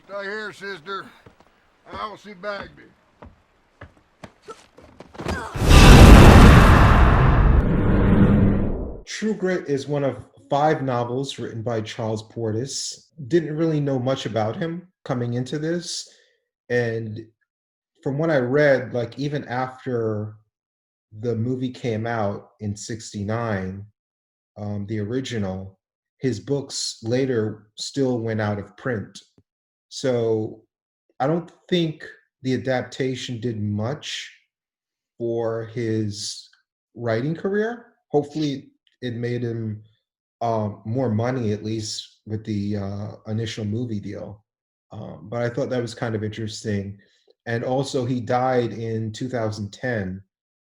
Stay here, sister. I will see Bagby. True Grit is one of 5 novels written by Charles Portis. Didn't really know much about him coming into this. And from what I read, like even after the movie came out in 69, the original, his books later still went out of print. So I don't think the adaptation did much for his writing career. Hopefully, it made him more money, at least with the initial movie deal. But I thought that was kind of interesting. And also, he died in 2010.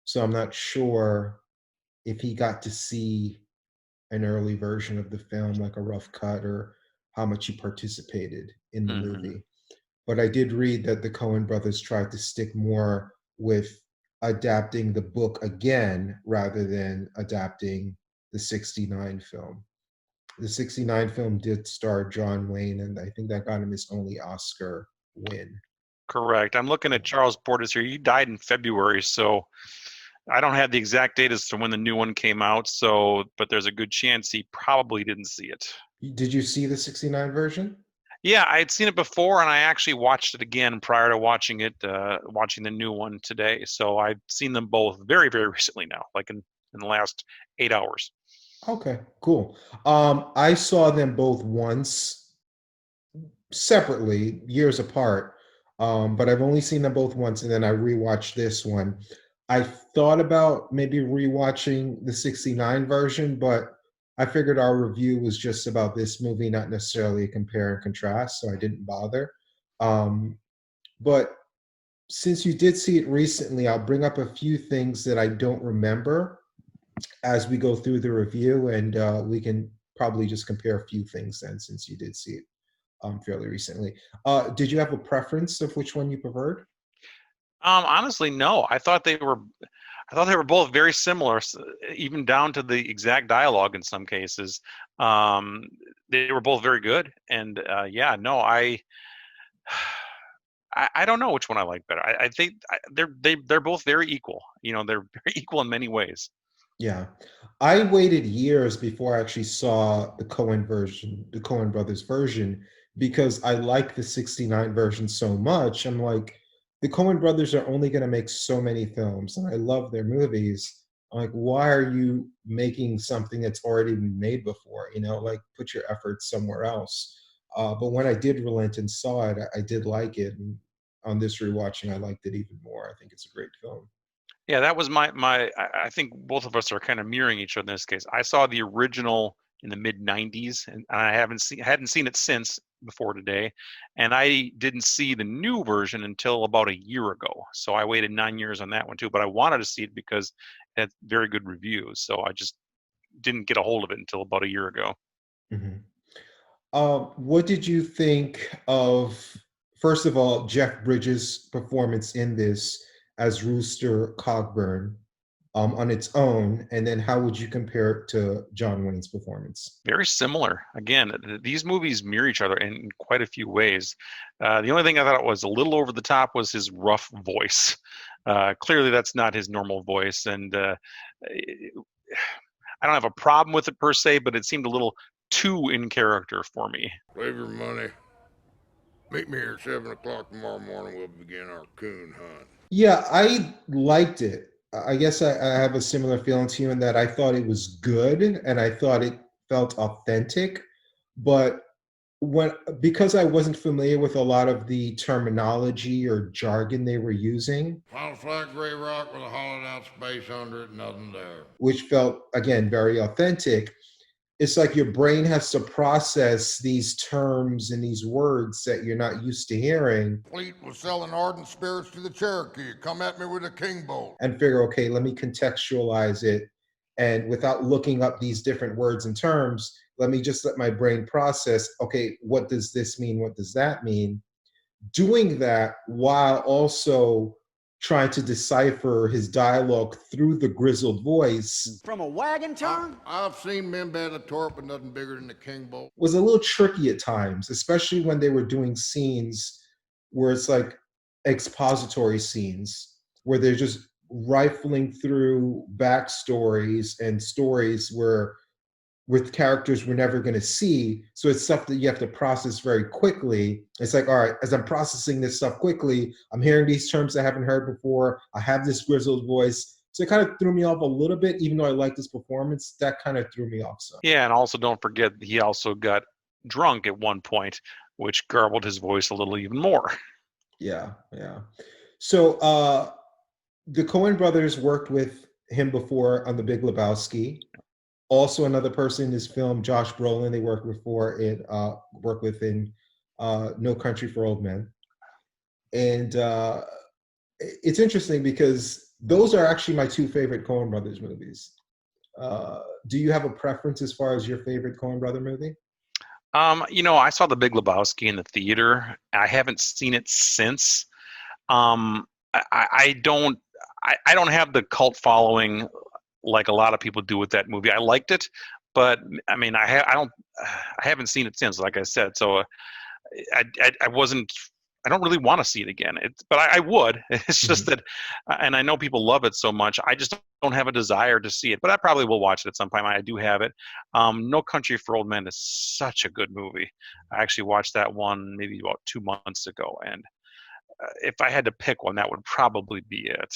So I'm not sure if he got to see an early version of the film, like a rough cut, or how much he participated in the Hmm. movie. But I did read that the Coen brothers tried to stick more with adapting the book again rather than adapting the 69 film. The 69 film did star John Wayne, and I think that got him his only Oscar win. Correct. I'm looking at Charles Portis here. He died in February, so I don't have the exact date as to when the new one came out. So, but there's a good chance he probably didn't see it. Did you see the 69 version? Yeah, I had seen it before, and I actually watched it again prior to watching the new one today. So I've seen them both very, very recently now, like in the last 8 hours. Okay, cool. I saw them both once separately, years apart. But I've only seen them both once, and then I rewatched this one. I thought about maybe rewatching the 69 version, but I figured our review was just about this movie, not necessarily a compare and contrast, so I didn't bother. Um, but since you did see it recently, I'll bring up a few things that I don't remember as we go through the review, and we can probably just compare a few things then, since you did see it fairly recently. Did you have a preference of which one you preferred? Honestly, no. I thought they were both very similar, even down to the exact dialogue in some cases. Um, they were both very good, and yeah, no, I don't know which one I like better. I think they're both very equal. You know, they're very equal in many ways. Yeah. I waited years before I actually saw the Cohen version, the Cohen brothers version, because I like the 69 version so much. I'm like, the Cohen brothers are only going to make so many films, and I love their movies. I'm like, why are you making something that's already been made before? Like put your efforts somewhere else. But when I did relent and saw it, I did like it. And on this rewatching, I liked it even more. I think it's a great film. Yeah, that was my. I think both of us are kind of mirroring each other in this case. I saw the original in the mid '90s, and I hadn't seen it since before today, and I didn't see the new version until about a year ago. So I waited 9 years on that one too. But I wanted to see it because it had very good reviews. So I just didn't get a hold of it until about a year ago. Mhm. What did you think of, first of all, Jeff Bridges' performance in this as Rooster Cogburn on its own? And then how would you compare it to John Wayne's performance? Very similar. Again, these movies mirror each other in quite a few ways. The only thing I thought was a little over the top was his rough voice. Clearly, that's not his normal voice, and I don't have a problem with it per se, but it seemed a little too in character for me. Save your money. Meet me here at 7 o'clock tomorrow morning. We'll begin our coon hunt. Yeah, I liked it. I guess I have a similar feeling to you in that I thought it was good and I thought it felt authentic. But when because I wasn't familiar with a lot of the terminology or jargon they were using, Found a flat gray rock with a hollowed out space under it, nothing there. which felt again very authentic, it's like your brain has to process these terms and these words that you're not used to hearing Fleet was selling ardent spirits to the Cherokee. Come at me with a king bolt. and figure, okay, let me contextualize it. And without looking up these different words and terms, let me just let my brain process, okay, what does this mean? What does that mean? Doing that while also trying to decipher his dialogue through the grizzled voice From a wagon turn? I've seen men Bellator, but nothing bigger than the King Bolt. was a little tricky at times, especially when they were doing scenes where it's like expository scenes where they're just rifling through backstories and stories where with characters we're never going to see. So it's stuff that you have to process very quickly. It's like, all right, as I'm processing this stuff quickly, I'm hearing these terms I haven't heard before. I have this grizzled voice. So it kind of threw me off a little bit, even though I liked his performance. That kind of threw me off some. Yeah, and also don't forget he also got drunk at one point, which garbled his voice a little even more. Yeah, yeah. So the Coen brothers worked with him before on The Big Lebowski. Also, another person in this film, Josh Brolin, they worked with in No Country for Old Men. And it's interesting because those are actually my two favorite Coen brothers movies. Do you have a preference as far as your favorite Coen brother movie? I saw The Big Lebowski in the theater. I haven't seen it since. I don't have the cult following like a lot of people do with that movie. I liked it, but I mean, I haven't seen it since, like I said. So I don't really want to see it again. But I would. It's just that, and I know people love it so much. I just don't have a desire to see it. But I probably will watch it at some point. I do have it. No Country for Old Men is such a good movie. I actually watched that one maybe about 2 months ago, and if I had to pick one, that would probably be it.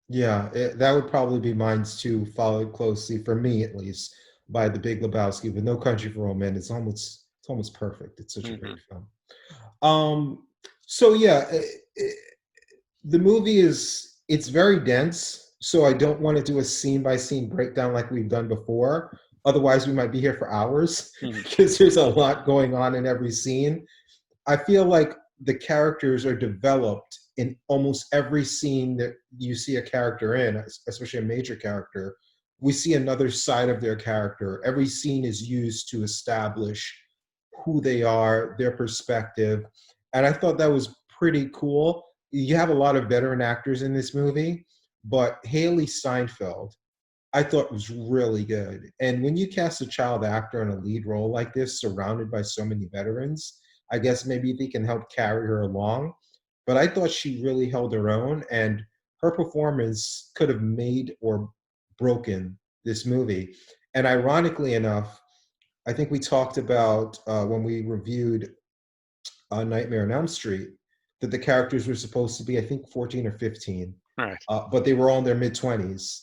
Yeah, that would probably be mine too, followed closely, for me at least, by The Big Lebowski. But No Country for Old Men, it's almost perfect. It's such a great film. So yeah, the movie it's very dense. So I don't want to do a scene by scene breakdown like we've done before. Otherwise, we might be here for hours because there's a lot going on in every scene. I feel like the characters are developed in almost every scene that you see a character in, especially a major character. We see another side of their character. Every scene is used to establish who they are, their perspective. And I thought that was pretty cool. You have a lot of veteran actors in this movie, but Haley Steinfeld, I thought was really good. And when you cast a child actor in a lead role like this, surrounded by so many veterans, I guess maybe they can help carry her along. But I thought she really held her own, and her performance could have made or broken this movie. And ironically enough, I think we talked about when we reviewed Nightmare on Elm Street that the characters were supposed to be, I think, 14 or 15. Right. But they were all in their mid-20s.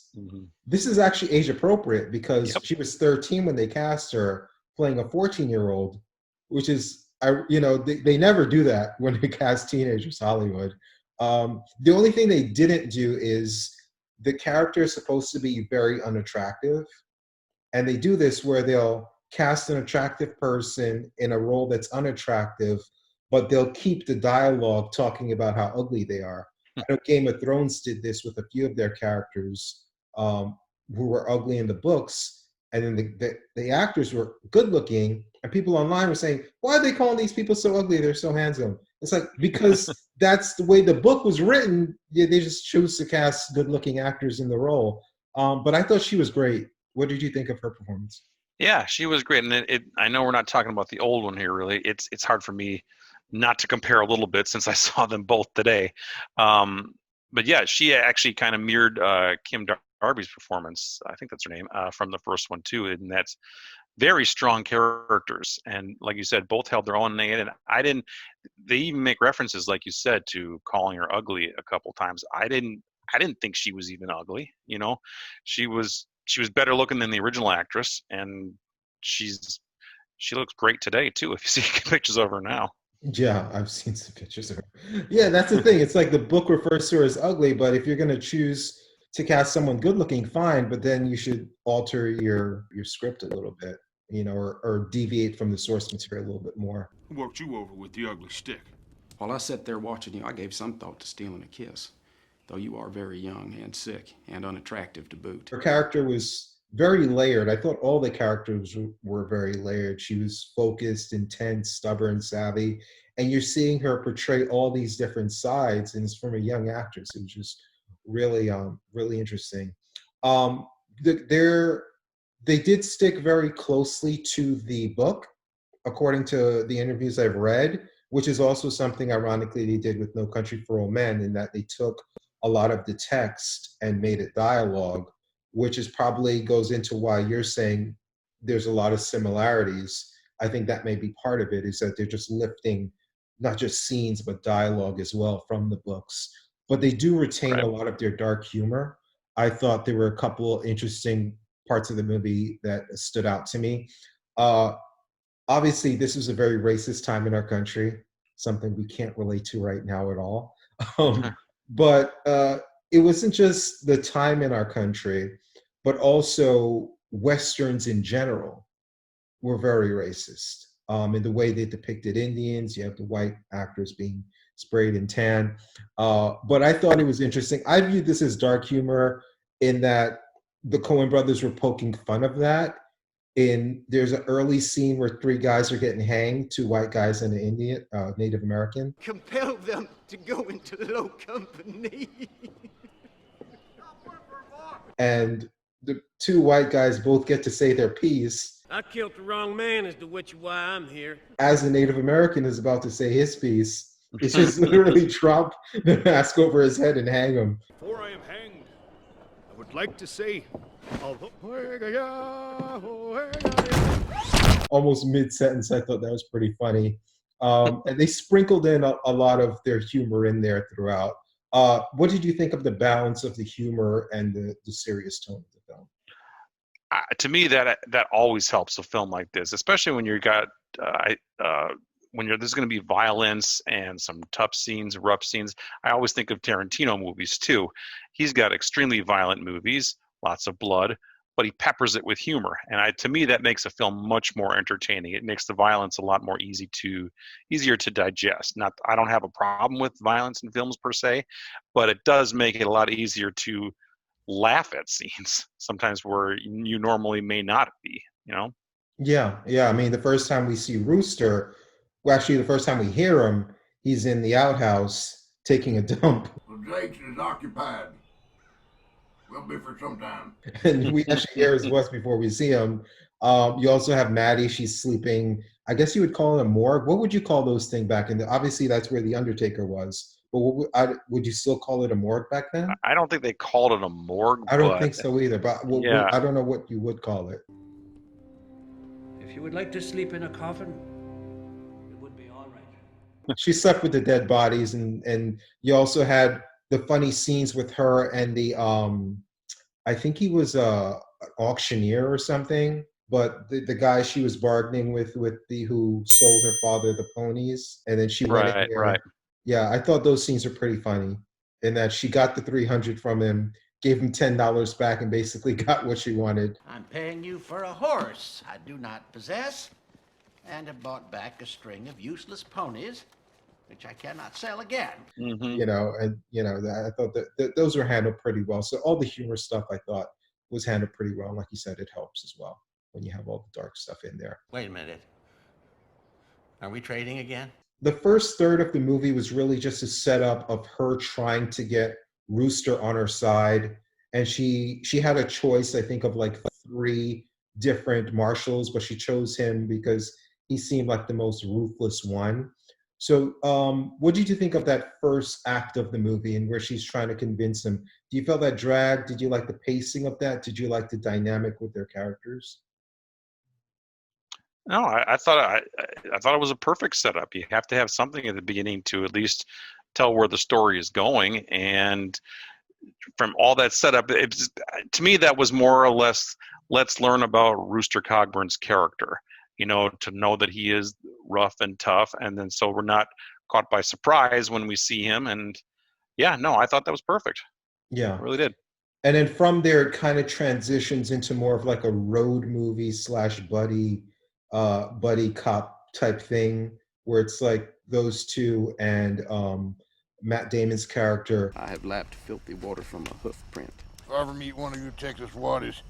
This is actually age appropriate because she was 13 when they cast her playing a 14-year-old, which is, they never do that when they cast teenagers, Hollywood. The only thing they didn't do is the character is supposed to be very unattractive. And they do this where they'll cast an attractive person in a role that's unattractive, but they'll keep the dialogue talking about how ugly they are. I know Game of Thrones did this with a few of their characters who were ugly in the books, and then the actors were good looking, and people online were saying, why are they calling these people so ugly? They're so handsome. It's like, because that's the way the book was written. They just chose to cast good looking actors in the role. But I thought she was great. What did you think of her performance? Yeah, she was great. And I know we're not talking about the old one here, really. It's hard for me not to compare a little bit since I saw them both today. But yeah, she actually kind of mirrored Kim Darby's performance. I think that's her name, from the first one too. And that's very strong characters. And like you said, both held their own. And they even make references, like you said, to calling her ugly a couple times. I didn't think she was even ugly. She was better looking than the original actress, and she looks great today too. If you see pictures of her now. Yeah, I've seen some pictures of her. Yeah, that's the thing. It's like the book refers to her as ugly, but if you're going to choose to cast someone good looking, fine, but then you should alter your script a little bit, or deviate from the source material a little bit more. Who worked you over with the ugly stick? While I sat there watching you, I gave some thought to stealing a kiss, though you are very young and sick and unattractive to boot. Her character was very layered. I thought all the characters were very layered. She was focused, intense, stubborn, savvy. and you're seeing her portray all these different sides, and it's from a young actress. It was just really really interesting. um they're they did stick very closely to the book, according to the interviews I've read, which is also something ironically they did with No Country for Old Men, in that they took a lot of the text and made it dialogue, which is probably goes into why you're saying there's a lot of similarities. I think that may be part of it, is that they're just lifting not just scenes but dialogue as well from the books. But they do retain Right. a lot of their dark humor. I thought there were a couple interesting parts of the movie that stood out to me. Uh, Obviously, this is a very racist time in our country, something we can't relate to right now at all. Um, but it wasn't just the time in our country, but also Westerns in general were very racist. In the way they depicted Indians, you have the white actors being sprayed and tan. But I thought it was interesting. I viewed this as dark humor in that the Coen brothers were poking fun of that. There's an early scene where three guys are getting hanged, two white guys and an Indian, Native American. Compel them to go into low company. And the two white guys both get to say their piece I killed the wrong man as to which why I'm here. as the Native American is about to say his piece. It's just literally drop the mask over his head and hang him. Before I am hanged, I would like to say, Almost mid-sentence. I thought that was pretty funny. And they sprinkled in a lot of their humor in there throughout. What did you think of the balance of the humor and the serious tone of the film? To me, that always helps a film like this, especially when you got when there's going to be violence and some tough scenes, rough scenes. I always think of Tarantino movies too. He's got extremely violent movies, lots of blood, but he peppers it with humor, and to me that makes a film much more entertaining. It makes the violence a lot more easier to digest. Not, I don't have a problem with violence in films per se, but it does make it a lot easier to laugh at scenes sometimes where you normally may not be. Yeah. I mean, the first time we see Rooster, well, actually, the first time we hear him, he's in the outhouse taking a dump. Well, Jake's is occupied. Will be for some time. And we actually hear his voice before we see him. You also have Maddie. She's sleeping. I guess you would call it a morgue. What would you call those things back in obviously, that's where the Undertaker was. But would you still call it a morgue back then? I don't think they called it a morgue. I don't think so either. But Yeah. I don't know what you would call it. If you would like to sleep in a coffin, it would be all right. She slept with the dead bodies, and you also had the funny scenes with her and the I think he was an auctioneer or something, but the guy she was bargaining with who sold her father the ponies, and then she went in there. Right. Yeah, I thought those scenes were pretty funny, in that she got the $300 from him, gave him $10 back, and basically got what she wanted. I'm paying you for a horse I do not possess, and have bought back a string of useless ponies, which I cannot sell again. Mm-hmm. I thought that those were handled pretty well. So all the humor stuff I thought was handled pretty well. Like you said, it helps as well when you have all the dark stuff in there. Wait a minute. Are we trading again? The first third of the movie was really just a setup of her trying to get Rooster on her side. And she had a choice, I think, of like 3 different marshals, but she chose him because he seemed like the most ruthless one. So what did you think of that first act of the movie, and where she's trying to convince him? Do you feel that drag? Did you like the pacing of that? Did you like the dynamic with their characters? No, I thought it was a perfect setup. You have to have something at the beginning to at least tell where the story is going, and from all that setup, to me that was more or less, let's learn about Rooster Cogburn's character. To know that he is rough and tough, and then so we're not caught by surprise when we see him. And yeah, no, I thought that was perfect. Yeah, I really did. And then from there, it kind of transitions into more of like a road movie / buddy cop type thing, where it's like those two and Matt Damon's character. I have lapped filthy water from a hoof print. If I ever meet one of you Texas waddies,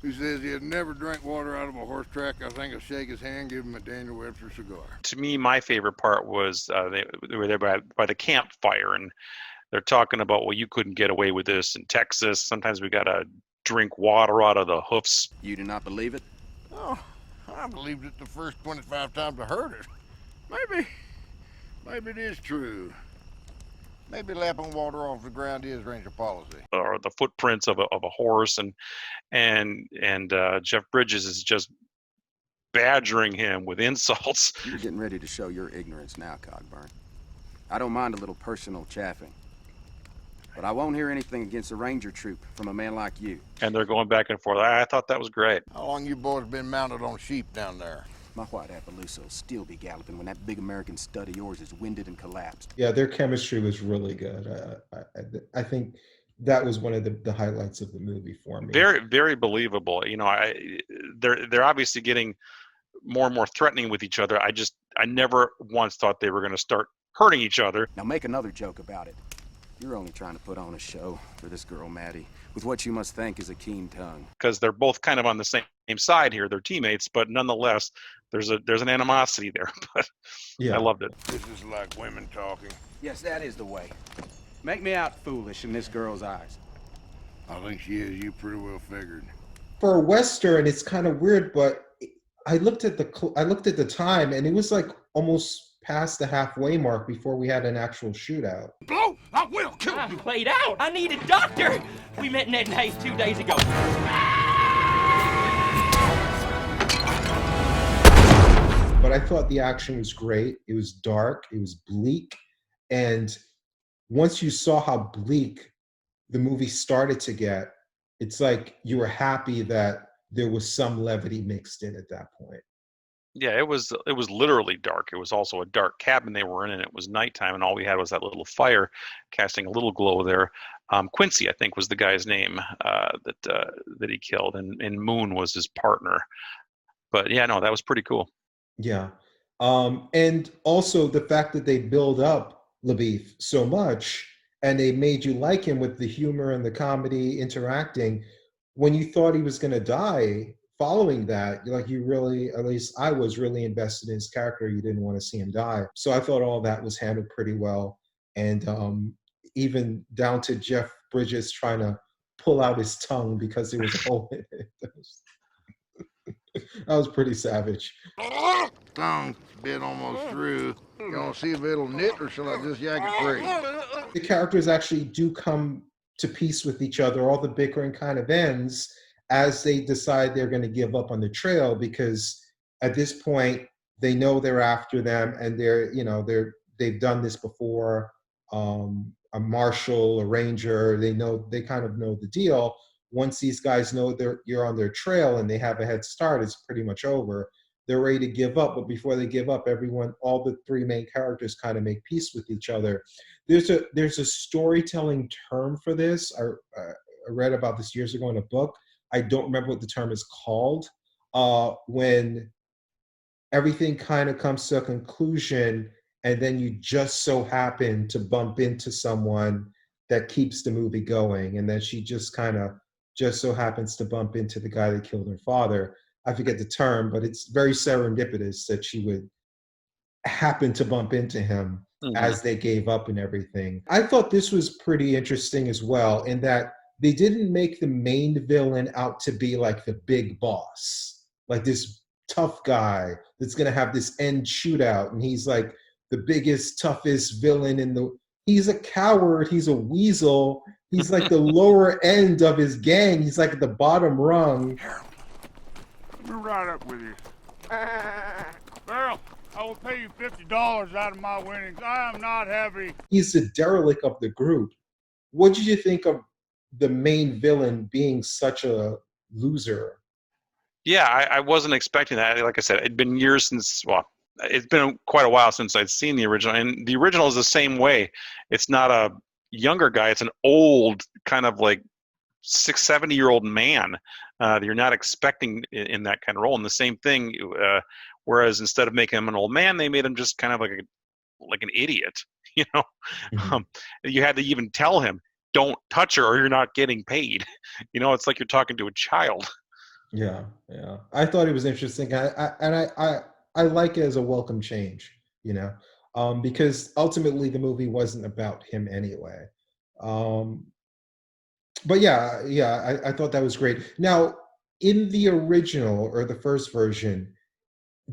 who says he had never drank water out of a horse track. I think I'll shake his hand, give him a Daniel Webster cigar. To me, my favorite part was they were there by the campfire, and they're talking about, well, you couldn't get away with this in Texas. Sometimes we got to drink water out of the hoofs. You do not believe it? Oh, I believed it the first 25 times I heard it. Maybe it is true. Maybe lapping water off the ground is ranger policy. Or the footprints of a horse, and Jeff Bridges is just badgering him with insults. You're getting ready to show your ignorance now, Cogburn. I don't mind a little personal chaffing, but I won't hear anything against a ranger troop from a man like you. And they're going back and forth. I thought that was great. How long you boys been mounted on sheep down there? My white Appaloosa will still be galloping when that big American stud of yours is winded and collapsed. Yeah, their chemistry was really good. I think that was one of the highlights of the movie for me. Very, very believable. You know, they're obviously getting more and more threatening with each other. I never once thought they were going to start hurting each other. Now make another joke about it. You're only trying to put on a show for this girl, Maddie, with what you must think is a keen tongue. Because they're both kind of on the same side here. They're teammates, but nonetheless, there's an animosity there. But yeah. I loved it. This is like women talking. Yes, that is the way. Make me out foolish in this girl's eyes. I think she is. You pretty well figured. For a Western, it's kind of weird, but I looked at the time, and it was like almost past the halfway mark before we had an actual shootout. Blow! I will kill you! I'm played out! I need a doctor! We met Ned and Hayes 2 days ago. But I thought the action was great. It was dark. It was bleak. And once you saw how bleak the movie started to get, it's like you were happy that there was some levity mixed in at that point. Yeah, it was literally dark. It was also a dark cabin they were in, and it was nighttime, and all we had was that little fire casting a little glow there. Quincy, I think, was the guy's name that he killed, and Moon was his partner. But yeah, no, that was pretty cool. Yeah. And also the fact that they build up LaBeef so much, and they made you like him with the humor and the comedy interacting. When you thought he was going to die, following that, you really, at least I was really invested in his character. You didn't want to see him die. So I thought all that was handled pretty well. And even down to Jeff Bridges trying to pull out his tongue because there was a hole in it. That was pretty savage. Tongue bit almost through. You want to see if it'll knit, or shall I just yak it free? The characters actually do come to peace with each other. All the bickering kind of ends as they decide they're going to give up on the trail, because at this point they know they're after them, and they've done this before. A marshal, a ranger, they kind of know the deal. Once these guys know you're on their trail and they have a head start, it's pretty much over. They're ready to give up, but before they give up, all the three main characters kind of make peace with each other. There's a storytelling term for this. I read about this years ago in a book. I don't remember what the term is called. When everything kind of comes to a conclusion, and then you just so happen to bump into someone that keeps the movie going, and then she just so happens to bump into the guy that killed her father. I forget the term, but it's very serendipitous that she would happen to bump into him as they gave up and everything. I thought this was pretty interesting as well, in that they didn't make the main villain out to be like the big boss, like this tough guy that's going to have this end shootout, and he's like the biggest, toughest villain he's a coward, he's a weasel, he's like the lower end of his gang, he's like at the bottom rung. Harold, let me ride up with you. Harold, I will pay you $50 out of my winnings. I am not happy. He's the derelict of the group. What did you think of the main villain being such a loser? Yeah, I wasn't expecting that. Like I said, it'd been years since, it's been quite a while since I'd seen the original, and the original is the same way. It's not a younger guy, it's an old, kind of like 70-year-old man that you're not expecting in that kind of role. And the same thing, whereas instead of making him an old man, they made him just kind of like an idiot. Mm-hmm. You had to even tell him, don't touch her or you're not getting paid. It's like you're talking to a child. Yeah, yeah. I thought it was interesting. I like it as a welcome change, you know, because ultimately the movie wasn't about him anyway. Um, but yeah, yeah, I thought that was great. Now, in the original or the first version,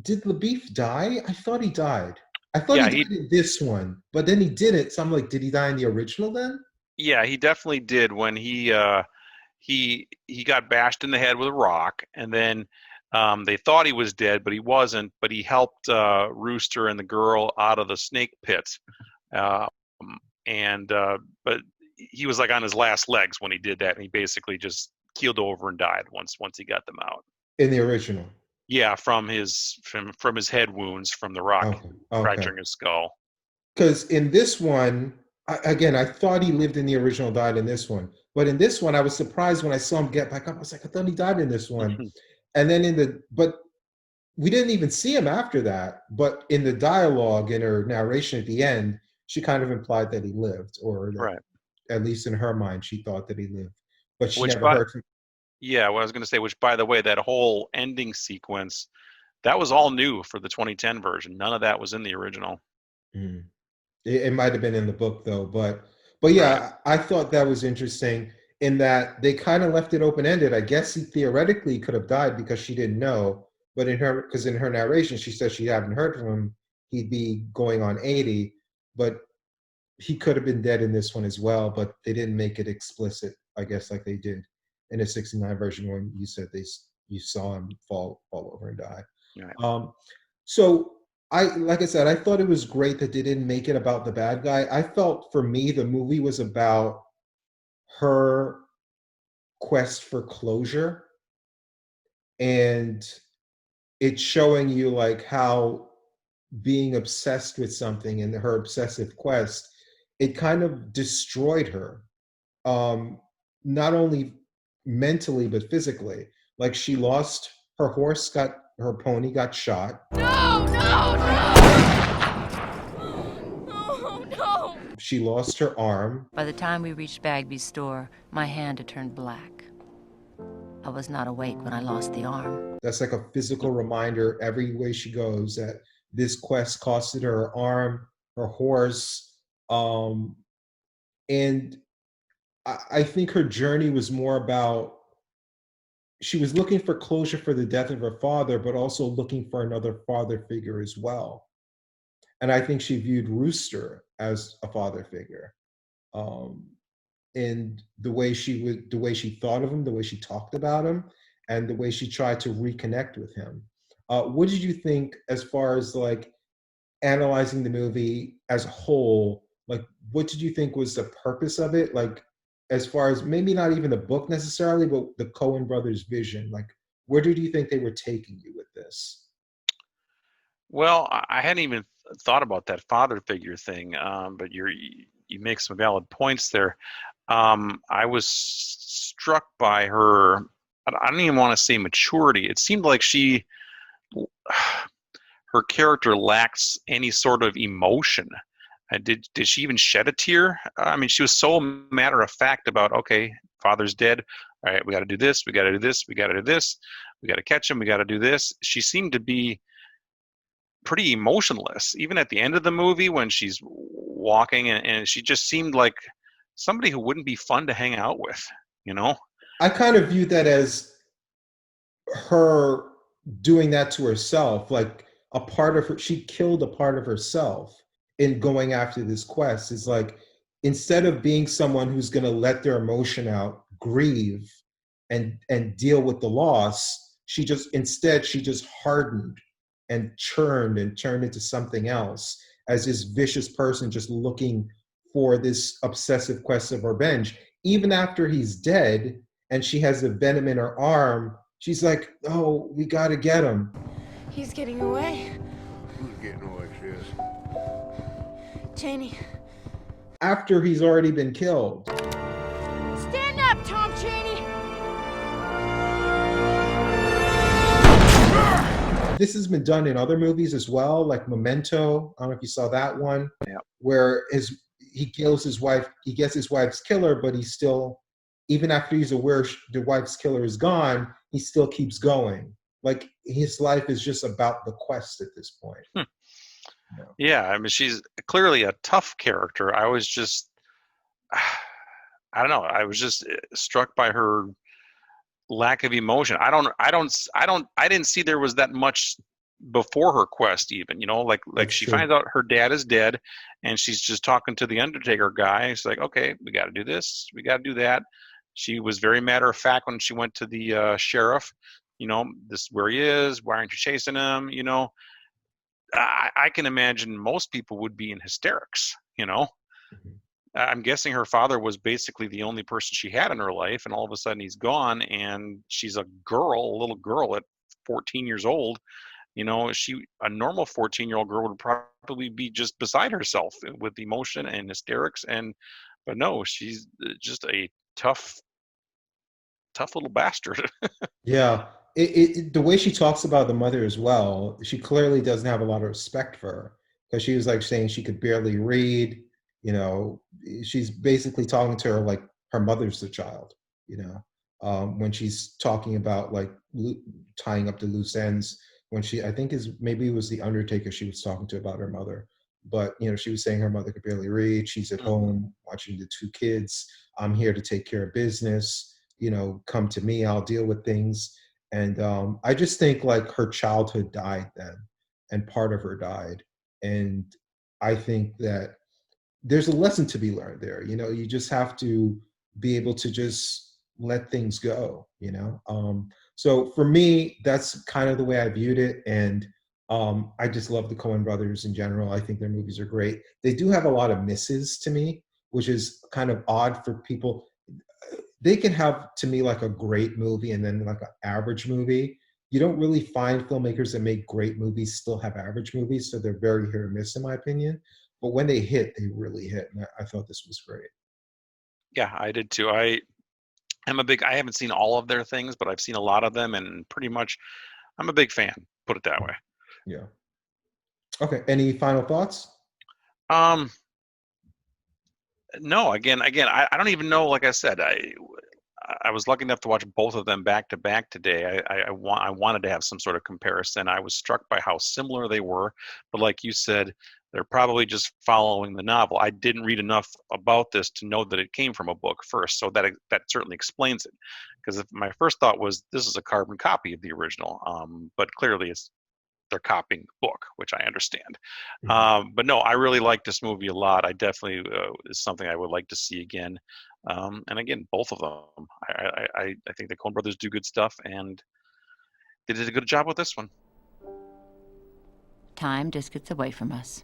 did LaBeef die? I thought he died. I thought he Yeah, died in this one, but then he didn't. So I'm like, did he die in the original then? he definitely did when he got bashed in the head with a rock, and then they thought he was dead, but he wasn't. But he helped Rooster and the girl out of the snake pit, um, and but he was like on his last legs when he did that, and he basically just keeled over and died once he got them out. In the original. Yeah, from his head wounds from the rock Okay. Okay. fracturing his skull. Because in this one, again, I thought he lived in the original, died in this one. But in this one, I was surprised when I saw him get back up. I was like, I thought he died in this one. And then but we didn't even see him after that. But in the dialogue, in her narration at the end, she kind of implied that he lived, or that, Right. at least in her mind, she thought that he lived. But she Which, never heard from. yeah, what I was going to say, which by the way, that whole ending sequence, that was all new for the 2010 version. None of that was in the original. Mm. It might have been in the book though, but Right. yeah, I thought that was interesting in that they kind of left it open ended. I guess he theoretically could have died because she didn't know, but because in her narration she said she hadn't heard from him, he'd be going on 80, but he could have been dead in this one as well. But they didn't make it explicit, I guess, like they did in the '69 version when you said you saw him fall over and die. Right. So like I said, I thought it was great that they didn't make it about the bad guy. I felt for me the movie was about her quest for closure, and it's showing you like how being obsessed with something and her obsessive quest, it kind of destroyed her. Um, Not only mentally but physically. Like she lost her pony got shot. No, no, no! Oh, no! She lost her arm. By the time we reached Bagby's store, my hand had turned black. I was not awake when I lost the arm. That's like a physical reminder every way she goes that this quest costed her her arm, her horse. And I think her journey was more about, she was looking for closure for the death of her father, but also looking for another father figure as well. And I think she viewed Rooster as a father figure. And the way she thought of him, the way she talked about him, and the way she tried to reconnect with him. What did you think as far as like analyzing the movie as a whole? Like, what did you think was the purpose of it? Like, as far as maybe not even the book necessarily, but the Coen brothers' vision. Like, where did you think they were taking you with this? Well, I hadn't even thought about that father figure thing, but you make some valid points there. I was struck by her. I don't even want to say maturity. It seemed like her character lacks any sort of emotion. Did she even shed a tear? I mean, she was so matter of fact about, okay, father's dead. All right, we got to do this. We got to do this. We got to do this. We got to catch him. We got to do this. She seemed to be pretty emotionless, even at the end of the movie when she's walking, and she just seemed like somebody who wouldn't be fun to hang out with, you know? I kind of view that as her doing that to herself, like a part of her, she killed a part of herself in going after this quest. It's like, instead of being someone who's going to let their emotion out, grieve, and deal with the loss, she just hardened and churned into something else as this vicious person just looking for this obsessive quest of revenge. Even after he's dead and she has the venom in her arm, she's like, oh, we got to get him. He's getting away. Who's getting away, sis? Cheney. After he's already been killed. Stand up, Tom Cheney! This has been done in other movies as well, like Memento. I don't know if you saw that one, yeah. Where he kills his wife. He gets his wife's killer, but he still even after he's aware the wife's killer is gone, he still keeps going. Like his life is just about the quest at this point. Yeah, I mean, she's clearly a tough character. I was just, I don't know. I was just struck by her lack of emotion. I didn't see there was that much before her quest even, like That's she true. finds out her dad is dead and she's just talking to the Undertaker guy. She's like, okay, we got to do this. We got to do that. She was very matter of fact when she went to the sheriff, this is where he is. Why aren't you chasing him? I can imagine most people would be in hysterics, I'm guessing her father was basically the only person she had in her life, and all of a sudden he's gone, and she's a little girl at 14 years old. A normal 14-year-old girl would probably be just beside herself with emotion and hysterics, but no, she's just a tough little bastard. Yeah. The way she talks about the mother as well, she clearly doesn't have a lot of respect for her, because she was like saying she could barely read. She's basically talking to her like her mother's the child, when she's talking about like tying up the loose ends. When I think maybe it was the Undertaker she was talking to about her mother. But, she was saying her mother could barely read. She's at home watching the 2 kids. I'm here to take care of business. Come to me, I'll deal with things. And I just think like her childhood died then, and part of her died. And I think that there's a lesson to be learned there. You just have to be able to just let things go. So for me, that's kind of the way I viewed it. And I just love the Coen brothers in general. I think their movies are great. They do have a lot of misses to me, which is kind of odd for people. They can have, to me, like a great movie and then like an average movie. You don't really find filmmakers that make great movies still have average movies, so they're very hit or miss in my opinion. But when they hit, they really hit, and I thought this was great. Yeah, I did too. I haven't seen all of their things, but I've seen a lot of them, and pretty much I'm a big fan, put it that way. Yeah. Okay, any final thoughts? No, again, I don't even know. Like I said, I was lucky enough to watch both of them back to back today. I wanted to have some sort of comparison. I was struck by how similar they were, but like you said, they're probably just following the novel. I didn't read enough about this to know that it came from a book first, so that certainly explains it. Because my first thought was this is a carbon copy of the original, but clearly they're copying the book, which I understand. But no, I really like this movie a lot. I definitely is something I would like to see again. And again, both of them. I think the Coen brothers do good stuff, and they did a good job with this one. Time just gets away from us.